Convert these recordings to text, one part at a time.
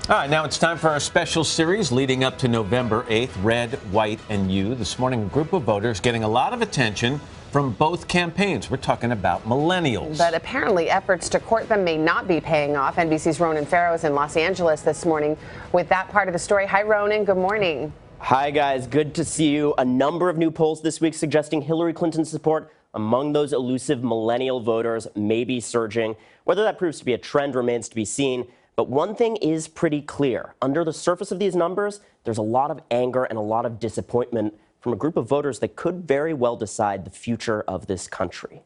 All right, now it's time for our special series leading up to November 8th, Red, White, and You. This morning, a group of voters getting a lot of attention from both campaigns. We're talking about millennials. But apparently efforts to court them may not be paying off. NBC's Ronan Farrow is in Los Angeles this morning with that part of the story. Hi, Ronan. Good morning. Hi, guys. Good to see you. A number of new polls this week suggesting Hillary Clinton's support among those elusive millennial voters may be surging. Whether that proves to be a trend remains to be seen. But one thing is pretty clear. Under the surface of these numbers, there's a lot of anger and a lot of disappointment from a group of voters that could very well decide the future of this country.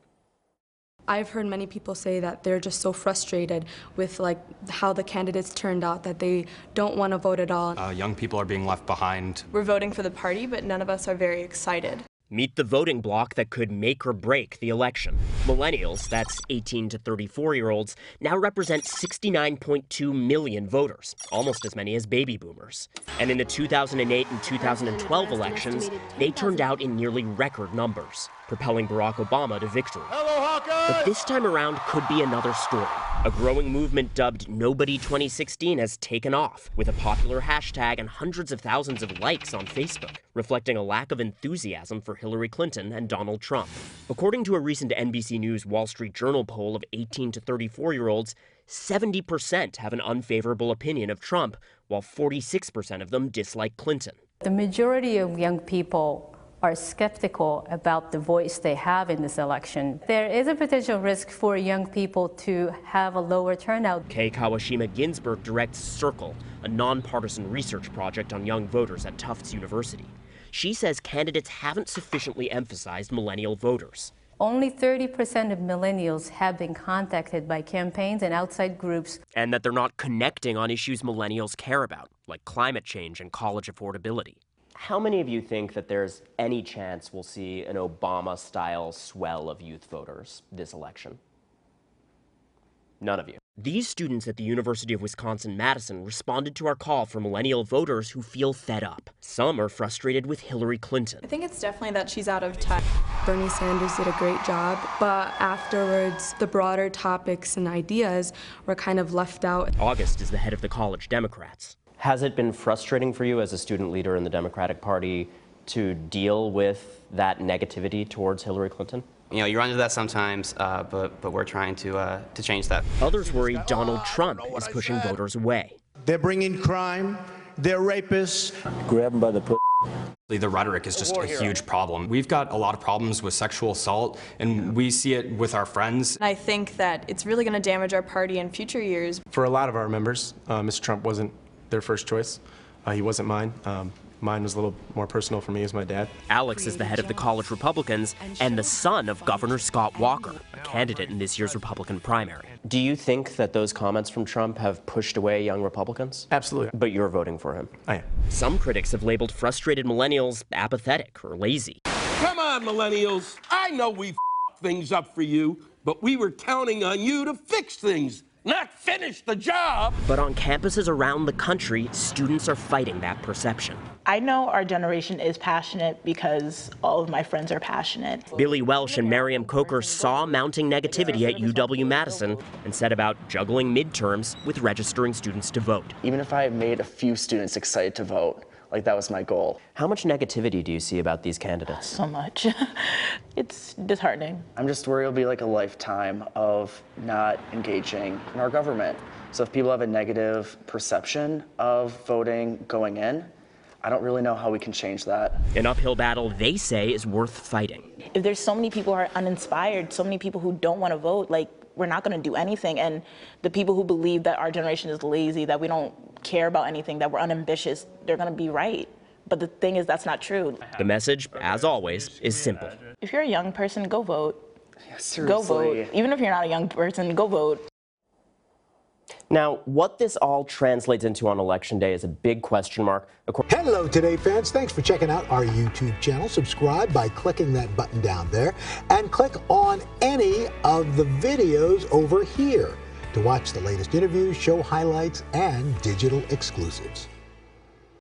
I've heard many people say that they're just so frustrated with how the candidates turned out that they don't want to vote at all. Young people are being left behind. We're voting for the party, but none of us are very excited. Meet the voting bloc that could make or break the election. Millennials, that's 18 to 34-year-olds, now represent 69.2 million voters, almost as many as baby boomers. And in the 2008 and 2012 elections, they turned out in nearly record numbers, propelling Barack Obama to victory. But this time around could be another story. A growing movement dubbed Nobody 2016 has taken off, with a popular hashtag and hundreds of thousands of likes on Facebook, reflecting a lack of enthusiasm for Hillary Clinton and Donald Trump. According to a recent NBC News Wall Street Journal poll of 18 to 34-year-olds, 70% have an unfavorable opinion of Trump, while 46% of them dislike Clinton. The majority of young people are skeptical about the voice they have in this election. There is a potential risk for young people to have a lower turnout. Kay Kawashima Ginsburg directs Circle, a nonpartisan research project on young voters at Tufts University. She says candidates haven't sufficiently emphasized millennial voters. Only 30% of millennials have been contacted by campaigns and outside groups. And that they're not connecting on issues millennials care about, like climate change and college affordability. How many of you think that there's any chance we'll see an Obama-style swell of youth voters this election? None of you. These students at the University of Wisconsin-Madison responded to our call for millennial voters who feel fed up. Some are frustrated with Hillary Clinton. I think it's definitely that she's out of touch. Bernie Sanders did a great job, but afterwards, the broader topics and ideas were kind of left out. August is the head of the College Democrats. Has it been frustrating for you as a student leader in the Democratic Party to deal with that negativity towards Hillary Clinton? You know, you run into that sometimes, but we're trying to change that. Others worry Donald Trump is pushing voters away. They're bringing crime, they're rapists. Grab them by the pussy. The rhetoric is just a huge problem. We've got a lot of problems with sexual assault, and we see it with our friends. I think that it's really going to damage our party in future years. For a lot of our members, Mr. Trump wasn't their first choice. He wasn't mine. Mine was a little more personal for me as my dad. Alex is the head of the College Republicans and the son of Governor Scott Walker, a candidate in this year's Republican primary. Do you think that those comments from Trump have pushed away young Republicans? Absolutely. But you're voting for him. I am. Some critics have labeled frustrated millennials apathetic or lazy. Come on, millennials. I know we f***ed things up for you, but we were counting on you to fix things, not finish the job. But on campuses around the country, students are fighting that perception. I know our generation is passionate because all of my friends are passionate. Billy Welsh and Miriam Coker saw mounting negativity at UW-Madison and set about juggling midterms with registering students to vote. Even if I made a few students excited to vote, that was my goal. How much negativity do you see about these candidates? So much. It's disheartening. I'm just worried it'll be like a lifetime of not engaging in our government. So if people have a negative perception of voting going in, I don't really know how we can change that. An uphill battle they say is worth fighting. If there's so many people who are uninspired, so many people who don't want to vote, we're not going to do anything. And the people who believe that our generation is lazy, that we don't care about anything, that we're unambitious, they're going to be right. But the thing is, that's not true. The message, as always, is simple. If you're a young person, go vote. Yeah, seriously. Go vote. Even if you're not a young person, go vote. Now, what this all translates into on Election Day is a big question mark. Hello, Today fans. Thanks for checking out our YouTube channel. Subscribe by clicking that button down there and click on any of the videos over here to watch the latest interviews, show highlights, and digital exclusives.